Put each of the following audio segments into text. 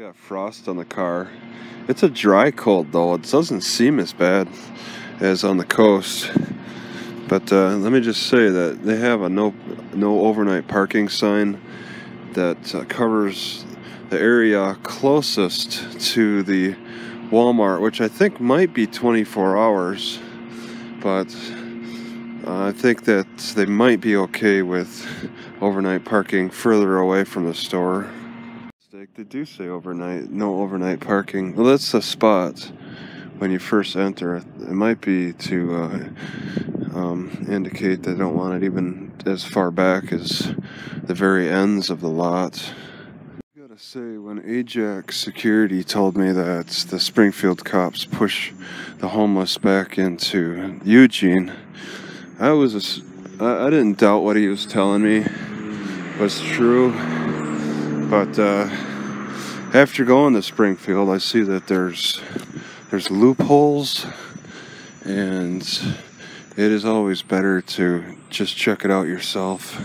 got frost on the car. It's a dry cold though. It doesn't seem as bad as on the coast. But let me just say that they have a no overnight parking sign that covers the area closest to the Walmart, which I think might be 24 hours. But I think that they might be okay with overnight parking further away from the store. They do say overnight, no overnight parking. Well, that's the spot when you first enter. It might be to indicate they don't want it even as far back as the very ends of the lot. I gotta say, when Ajax Security told me that the Springfield cops push the homeless back into Eugene, I didn't doubt what he was telling me was true. But after going to Springfield, I see that there's loopholes, and it is always better to just check it out yourself.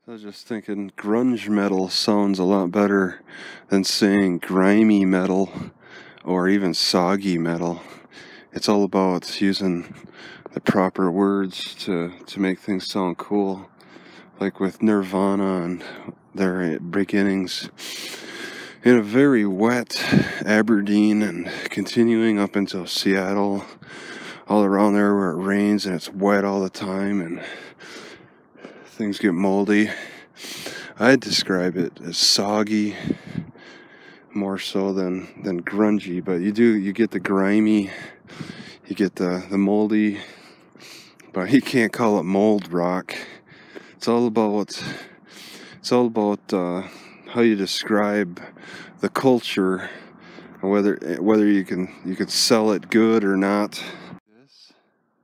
I was just thinking grunge metal sounds a lot better than saying grimy metal or even soggy metal. It's all about using the proper words to make things sound cool, like with Nirvana and their beginnings in a very wet Aberdeen and continuing up until Seattle, all around there where it rains and it's wet all the time and things get moldy. I'd describe it as soggy more so than grungy, but you get the grimy, you get the moldy, but you can't call it mold rock. It's all about how you describe the culture, whether you can sell it good or not.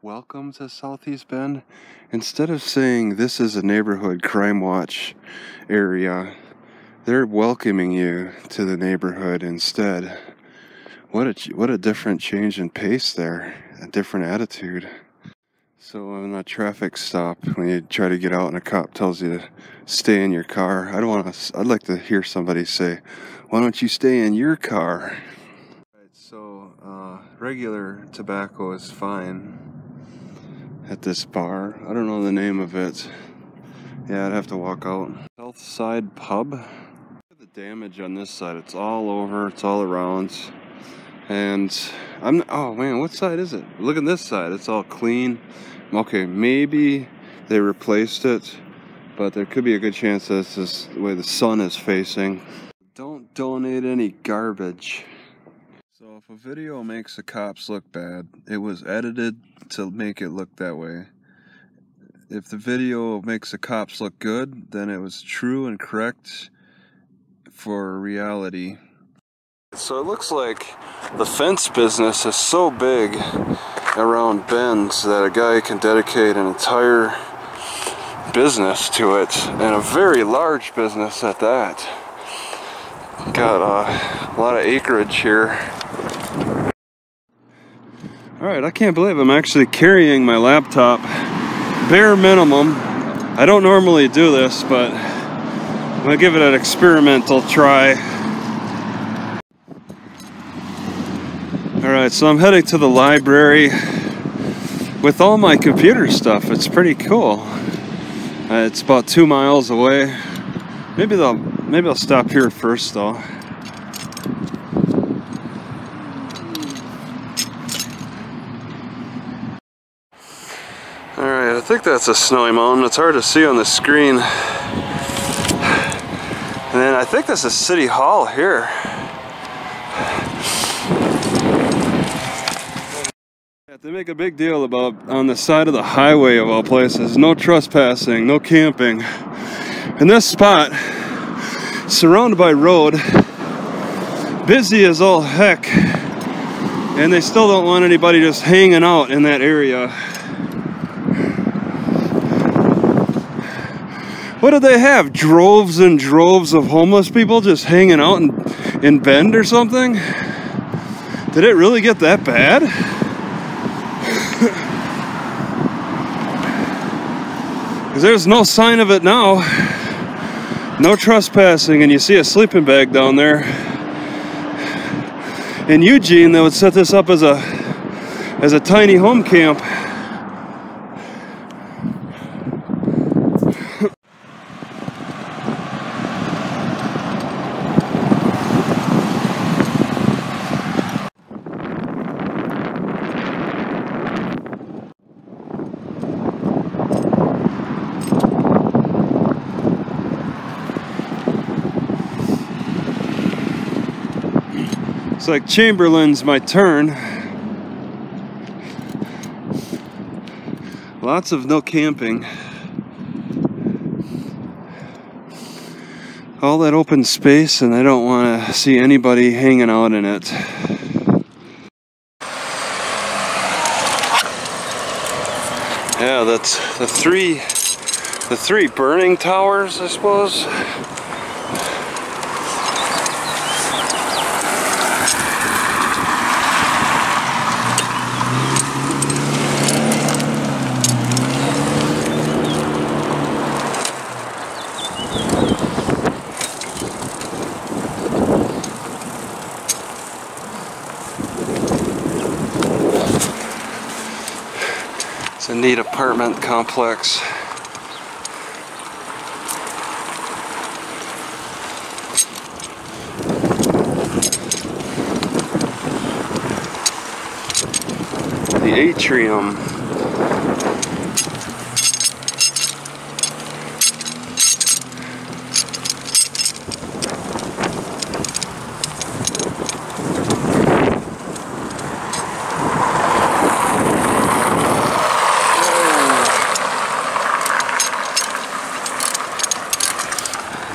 Welcome to Southeast Bend. Instead of saying this is a neighborhood crime watch area, they're welcoming you to the neighborhood instead. What a different change in pace there, a different attitude. So on a traffic stop, when you try to get out and a cop tells you to stay in your car, I'd like to hear somebody say, "Why don't you stay in your car?" Right, so regular tobacco is fine at this bar. I don't know the name of it. Yeah, I'd have to walk out. South Side Pub. Look at the damage on this side. It's all over. It's all around. And oh man, what side is it? Look at this side. It's all clean. Okay, maybe they replaced it, but there could be a good chance that it's this the way the sun is facing. Don't donate any garbage. So if a video makes the cops look bad, it was edited to make it look that way. If the video makes the cops look good, then it was true and correct for reality. So it looks like the fence business is so big around Bend that a guy can dedicate an entire business to it, and a very large business at that. Got a lot of acreage here. Alright, I can't believe I'm actually carrying my laptop. Bare minimum. I don't normally do this, but I'm gonna give it an experimental try. Alright, so I'm heading to the library with all my computer stuff. It's pretty cool. It's about 2 miles away. Maybe I'll stop here first though. Alright, I think that's a snowy mountain. It's hard to see on the screen. And then I think this is City Hall here. They make a big deal about on the side of the highway of all places, no trespassing, no camping. And this spot, surrounded by road, busy as all heck, and they still don't want anybody just hanging out in that area. What do they have? Droves and droves of homeless people just hanging out in Bend or something? Did it really get that bad? Because there's no sign of it now. No trespassing, and you see a sleeping bag down there. in Eugene that would set this up as a tiny home camp. It's like Chamberlain's my turn. Lots of no camping. All that open space, and I don't want to see anybody hanging out in it. Yeah, that's the three burning towers, I suppose. It's a neat apartment complex. The atrium.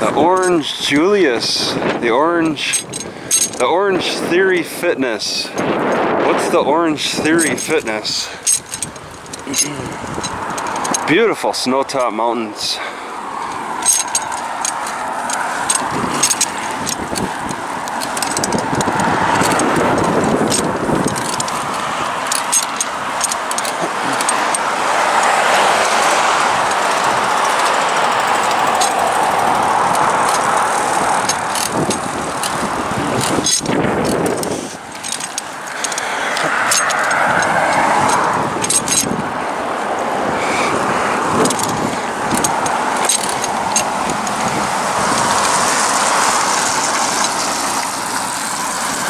The Orange Julius, the Orange Theory Fitness. What's the Orange Theory Fitness? Beautiful snowtop mountains.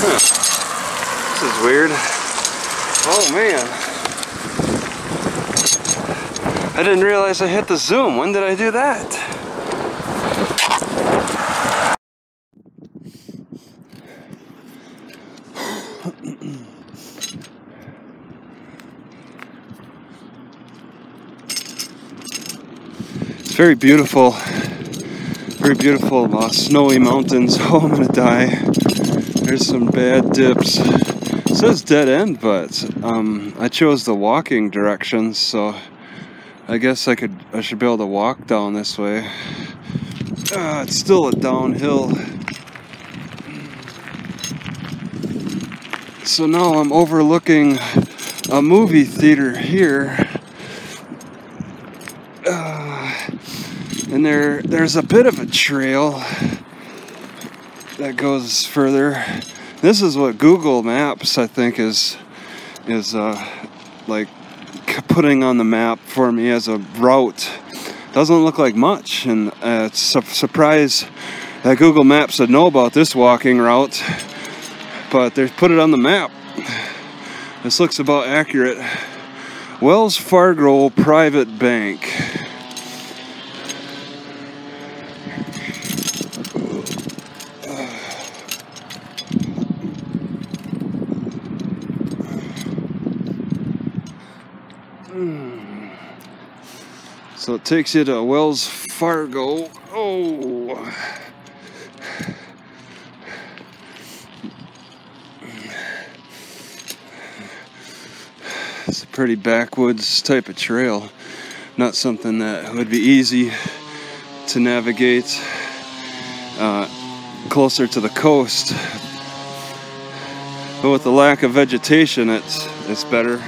This is weird. Oh man. I didn't realize I hit the zoom. When did I do that? It's very beautiful. Very beautiful snowy mountains. Oh, I'm gonna die. There's some bad dips. It says dead end, but I chose the walking directions, so I guess I should be able to walk down this way. It's still a downhill. So now I'm overlooking a movie theater here. And there's a bit of a trail that goes further. This is what Google Maps, I think, is like putting on the map for me as a route. Doesn't look like much, and it's a surprise that Google Maps would know about this walking route, but they put it on the map. This looks about accurate. Wells Fargo Private Bank. So it takes you to Wells Fargo. Oh. It's a pretty backwoods type of trail. Not something that would be easy to navigate closer to the coast. But with the lack of vegetation, it's better.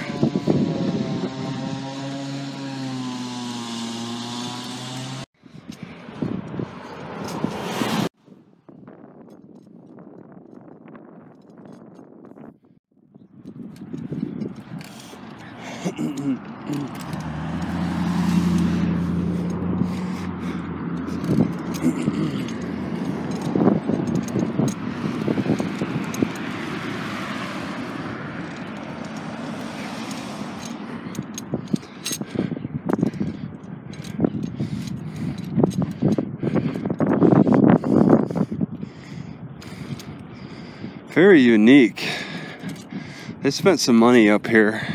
Very unique. They spent some money up here.